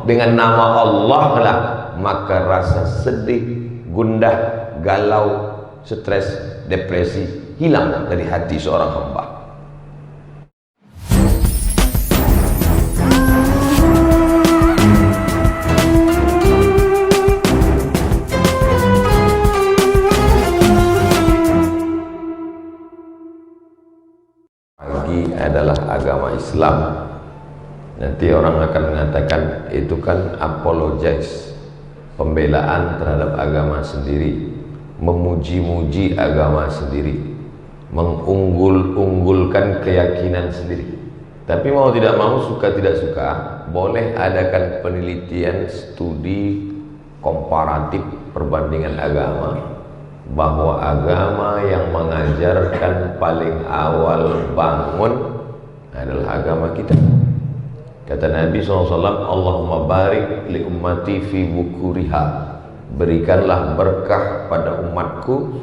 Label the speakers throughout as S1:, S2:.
S1: dengan nama Allah lah, maka rasa sedih, gundah, galau, stres, depresi hilang dari hati seorang hamba. Pagi adalah agama Islam. Nanti orang akan mengatakan itu kan apologize, pembelaan terhadap agama sendiri, memuji-muji agama sendiri, mengunggul-unggulkan keyakinan sendiri. Tapi mau tidak mau, suka tidak suka, boleh adakan penelitian studi komparatif perbandingan agama, bahwa agama yang mengajarkan paling awal bangun adalah agama kita. Kata Nabi SAW, Allahumma barik li ummati fi bukuriha, berikanlah berkah pada umatku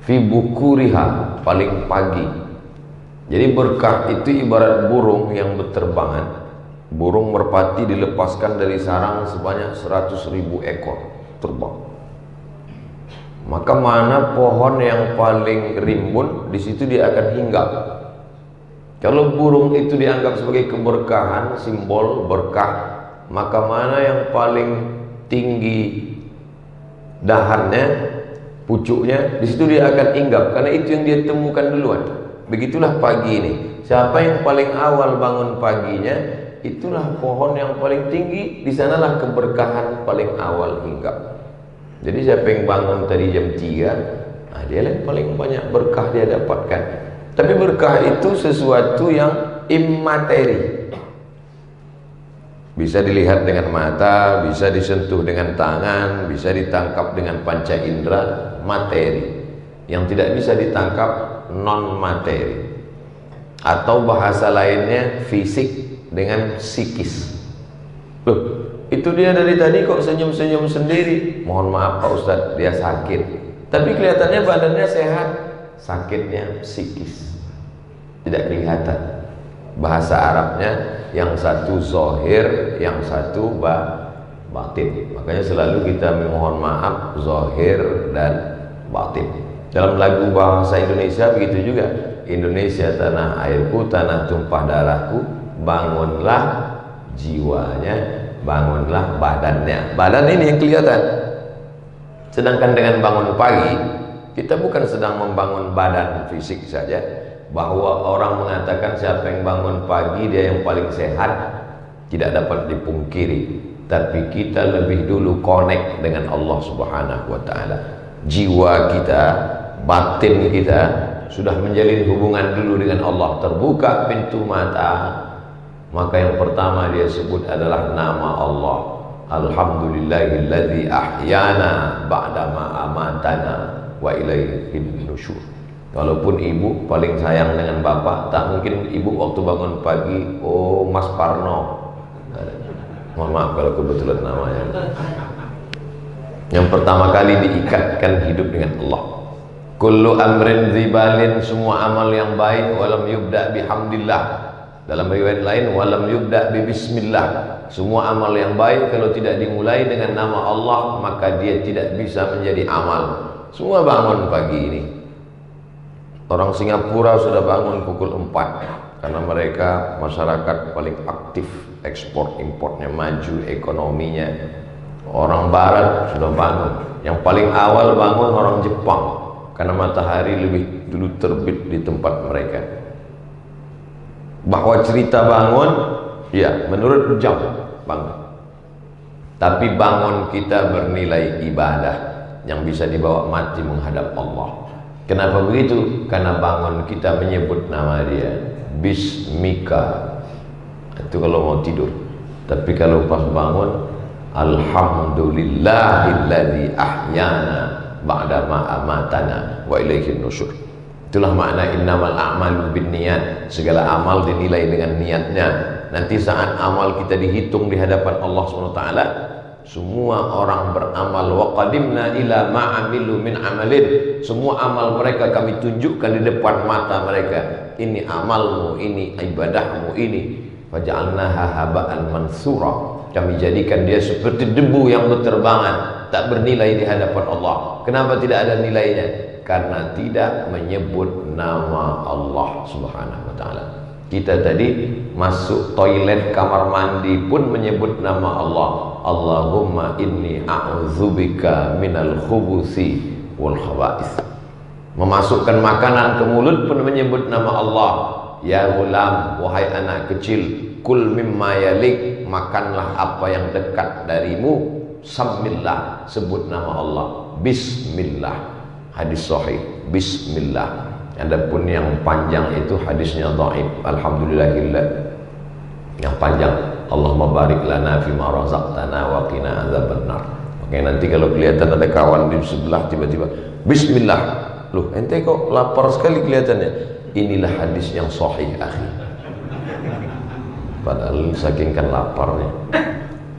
S1: fi bukuriha, paling pagi. Jadi berkah itu ibarat burung yang berterbangan. Burung merpati dilepaskan dari sarang sebanyak 100.000 ekor terbang. Maka mana pohon yang paling rimbun, di situ dia akan hinggap. Kalau burung itu dianggap sebagai keberkahan, simbol berkah, maka mana yang paling tinggi dahannya, pucuknya, di situ dia akan hinggap, karena itu yang dia temukan duluan. Begitulah pagi ini. Siapa yang paling awal bangun paginya, itulah pohon yang paling tinggi, di sanalah keberkahan paling awal hinggap. Jadi siapa yang bangun tadi jam 3, dia yang paling banyak berkah dia dapatkan. Tapi berkah itu sesuatu yang immateri, bisa dilihat dengan mata, bisa disentuh dengan tangan, bisa ditangkap dengan panca indera, materi. Yang tidak bisa ditangkap non materi, atau bahasa lainnya fisik dengan psikis. Loh, itu dia dari tadi kok senyum-senyum sendiri. Mohon maaf Pak Ustadz, dia sakit, tapi kelihatannya badannya sehat. Sakitnya psikis, tidak kelihatan. Bahasa Arabnya yang satu zohir, yang satu batin. Makanya selalu kita memohon maaf zohir dan batin. Dalam lagu bahasa Indonesia begitu juga. Indonesia tanah airku, tanah tumpah darahku, bangunlah jiwanya, bangunlah badannya. Badan ini yang kelihatan. Sedangkan dengan bangun pagi, kita bukan sedang membangun badan fisik saja. Bahwa orang mengatakan siapa yang bangun pagi dia yang paling sehat, tidak dapat dipungkiri. Tapi kita lebih dulu connect dengan Allah Subhanahu wa ta'ala. Jiwa kita, batin kita sudah menjalin hubungan dulu dengan Allah. Terbuka pintu mata, maka yang pertama dia sebut adalah nama Allah. Alhamdulillahilladzi ahyana ba'dama amatana wa ilaihin nusyur. Walaupun ibu paling sayang dengan bapak, tak mungkin ibu waktu bangun pagi, oh Mas Parno, mohon maaf kalau kebetulan namanya, yang pertama kali diikatkan hidup dengan Allah. Kullu amrin zibalin, semua amal yang baik, walam yubda bihamdillah. Dalam riwayat lain, walam yubda bi bismillah. Semua amal yang baik kalau tidak dimulai dengan nama Allah, maka dia tidak bisa menjadi amal. Semua bangun pagi ini. Orang Singapura sudah bangun pukul 4 karena mereka masyarakat paling aktif, ekspor importnya maju, ekonominya. Orang Barat sudah bangun. Yang paling awal bangun orang Jepang karena matahari lebih dulu terbit di tempat mereka. Bahwa cerita bangun, ya menurut jam bangun. Tapi bangun kita bernilai ibadah yang bisa dibawa mati menghadap Allah. Kenapa begitu? Karena bangun kita menyebut nama dia, Bismika. Itu kalau mau tidur. Tapi kalau pas bangun, Alhamdulillahilladzi ahyana ba'dama amatana wa ilaihin nusyur. Itulah makna innamal a'malu binniyat. Segala amal dinilai dengan niatnya. Nanti saat amal kita dihitung di hadapan Allah SWT, semua orang beramal, wa qadimna ila ma'amilu min amalin, semua amal mereka kami tunjukkan di depan mata mereka. Ini amalmu, ini ibadahmu, ini faja'alnaha haba'an mansura. kami jadikan dia seperti debu yang berterbangan, tak bernilai di hadapan Allah. Kenapa tidak ada nilainya? Karena tidak menyebut nama Allah Subhanahu wa ta'ala. Kita tadi masuk toilet kamar mandi pun menyebut nama Allah. Allahumma inni a'udzubika minal khubuthi wal khaba'ith. Memasukkan makanan ke mulut pun menyebut nama Allah. Ya ghulam, wahai anak kecil, kul mimma yalik, makanlah apa yang dekat darimu. Samillah, sebut nama Allah. Bismillah, hadis sahih. Bismillah. Adapun yang panjang itu hadisnya dhaif. Alhamdulillahillah. Yang panjang, Allahumma barik lana fima razaqtana wa qina adzabannar. Oke, nanti kalau kelihatan ada kawan di sebelah tiba-tiba Bismillah, loh ente kok lapar sekali kelihatannya. Inilah hadis yang sahih, akhi. Padahal saking kan laparnya.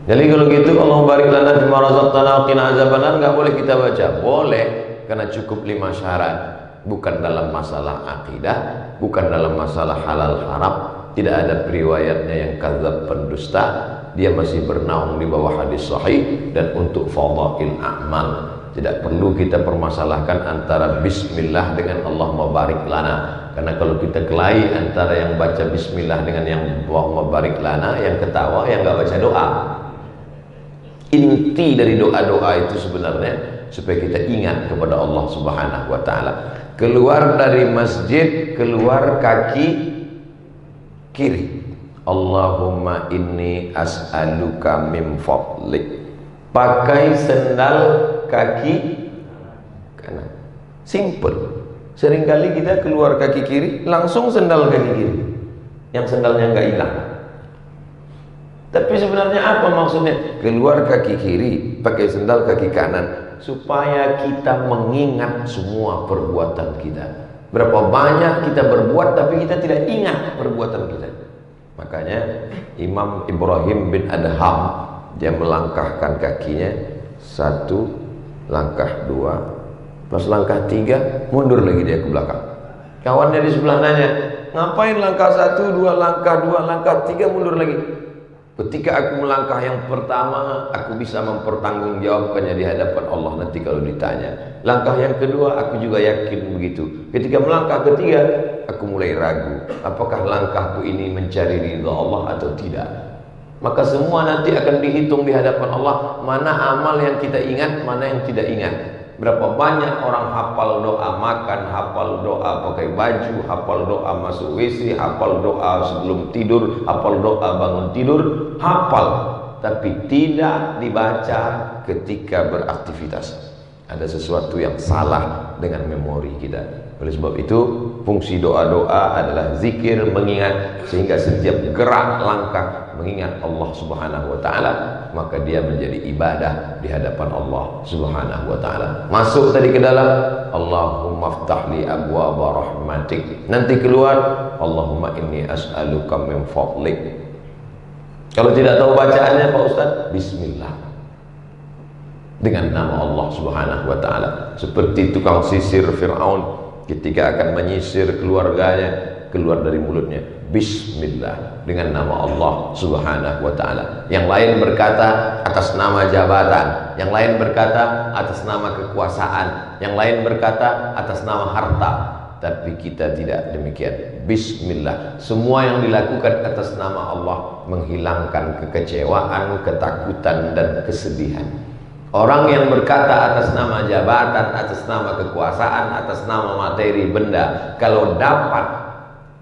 S1: Jadi kalau gitu, Allahumma barik lana fima razaqtana wa qina adzabannar, enggak boleh kita baca. Boleh, karena cukup 5 syarat. Bukan dalam masalah akidah, bukan dalam masalah halal haram, tidak ada periwayatnya yang kadzab pendusta, dia masih bernaung di bawah hadis sahih. Dan untuk fadhail a'mal, tidak perlu kita permasalahkan antara bismillah dengan Allahumma barik lana. Karena kalau kita kelahi antara yang baca bismillah dengan yang Allahumma barik lana, yang ketawa yang nggak baca doa. Inti dari doa-doa itu sebenarnya supaya kita ingat kepada Allah Subhanahu wa ta'ala. Keluar dari masjid, keluar kaki kiri. Allahumma inni as'aluka min fadlik. Pakai sendal kaki kanan. Simple. Seringkali kita keluar kaki kiri, langsung sendal kaki kiri. Yang sendalnya nggak hilang. Tapi sebenarnya apa maksudnya? Keluar kaki kiri, pakai sendal kaki kanan, supaya kita mengingat semua perbuatan kita. Berapa banyak kita berbuat tapi kita tidak ingat perbuatan kita. Makanya Imam Ibrahim bin Adham, dia melangkahkan kakinya, 1 langkah, 2, pas langkah 3 mundur lagi dia ke belakang. Kawannya di sebelah nanya, ngapain langkah 1, 2 langkah, 2 langkah, 3 mundur lagi? Ketika aku melangkah yang pertama, aku bisa mempertanggungjawabkannya di hadapan Allah nanti kalau ditanya. Langkah yang kedua, aku juga yakin begitu. Ketika melangkah ketiga, aku mulai ragu, apakah langkahku ini mencari ridha Allah atau tidak. Maka semua nanti akan dihitung di hadapan Allah, mana amal yang kita ingat, mana yang tidak ingat. Berapa banyak orang hafal doa makan, hafal doa pakai baju, hafal doa masuk WC, hafal doa sebelum tidur, hafal doa bangun tidur, hafal, tapi tidak dibaca ketika beraktivitas. Ada sesuatu yang salah dengan memori kita. Oleh sebab itu, fungsi doa-doa adalah zikir, mengingat, sehingga setiap gerak langkah mengingat Allah Subhanahu wa ta'ala, maka dia menjadi ibadah di hadapan Allah Subhanahu wa ta'ala. Masuk tadi ke dalam, Allahumma ftahli abwaaba rahmatik. Nanti keluar, Allahumma inni as'aluka min fadlik. Kalau tidak tahu bacaannya Pak Ustaz, bismillah, dengan nama Allah Subhanahu wa ta'ala. Seperti tukang sisir Fir'aun ketika akan menyisir keluarganya, keluar dari mulutnya bismillah, dengan nama Allah Subhanahu wa ta'ala. Yang lain berkata atas nama jabatan, yang lain berkata atas nama kekuasaan, yang lain berkata atas nama harta. Tapi kita tidak demikian. Bismillah. Semua yang dilakukan atas nama Allah menghilangkan kekecewaan, ketakutan, dan kesedihan. Orang yang berkata atas nama jabatan, atas nama kekuasaan, atas nama materi benda, kalau dapat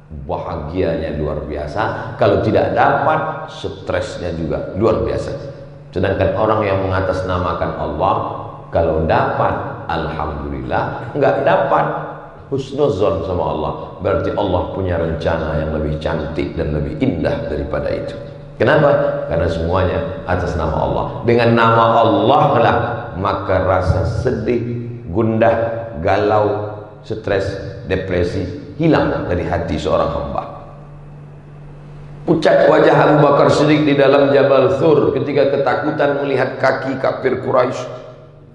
S1: bahagianya luar biasa, kalau tidak dapat stresnya juga luar biasa. Sedangkan orang yang mengatasnamakan Allah, kalau dapat alhamdulillah, enggak dapat husnuzon sama Allah, berarti Allah punya rencana yang lebih cantik dan lebih indah daripada itu. Kenapa? Karena semuanya atas nama Allah. Dengan nama Allah lah maka rasa sedih, gundah, galau, stres, depresi hilang dari hati seorang hamba. Pucat wajah Abu Bakar Siddiq di dalam Jabal Thur ketika ketakutan melihat kaki kafir Quraisy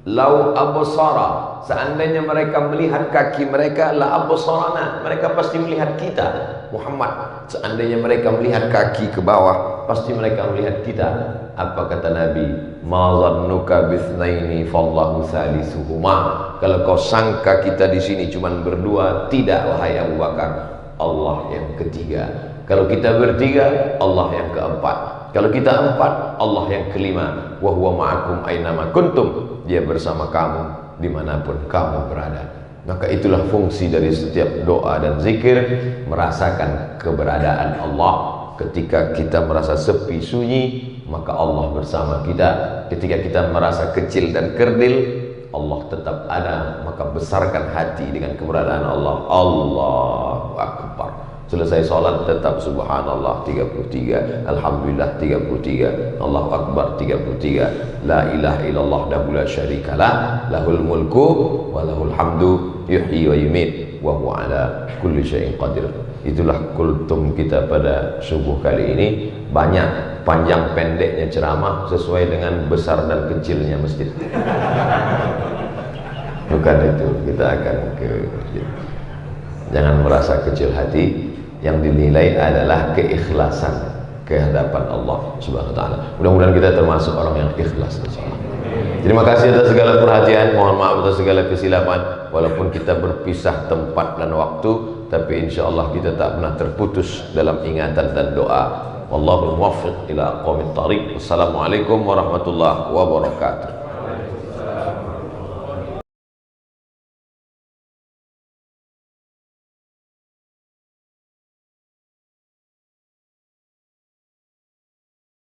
S1: Lau absara, seandainya mereka melihat kaki mereka, la absarana, mereka pasti melihat kita Muhammad. Seandainya mereka melihat kaki ke bawah, pasti mereka melihat kita. Apa kata Nabi? Ma zannuka bitsnaini fallahu salisuhuma. Kalau kau sangka kita di sini cuma berdua, tidak wahai Abu Bakar, Allah yang ketiga. Kalau kita bertiga, Allah yang keempat. Kalau kita empat, Allah yang kelima. Wa huwa ma'akum ainama kuntum, dia bersama kamu dimanapun kamu berada. Maka itulah fungsi dari setiap doa dan zikir, merasakan keberadaan Allah. Ketika kita merasa sepi sunyi, maka Allah bersama kita. Ketika kita merasa kecil dan kerdil, Allah tetap ada. Maka besarkan hati dengan keberadaan Allah. Allahu Akbar. Selesai sholat tetap subhanallah 33, alhamdulillah 33, Allahu Akbar 33, la ilaha illallah wahdahu la syarikalah, lahul mulku wa lahul hamdu, yuhyi wa yumiit wa huwa ala kulli syai'in qadir. Itulah kultum kita pada subuh kali ini. Banyak panjang pendeknya ceramah sesuai dengan besar dan kecilnya masjid. Bukan itu, kita akan ke masjid. Jangan merasa kecil hati. Yang dinilai adalah keikhlasan ke hadapan Allah Subhanahu wa taala. Mudah-mudahan kita termasuk orang yang ikhlas insyaallah. Terima kasih atas segala perhatian, mohon maaf atas segala kesilapan. Walaupun kita berpisah tempat dan waktu, tapi insyaallah kita tak pernah terputus dalam ingatan dan doa. Wallahul muwaffiq ila aqwamit thariq. Wassalamualaikum warahmatullahi wabarakatuh.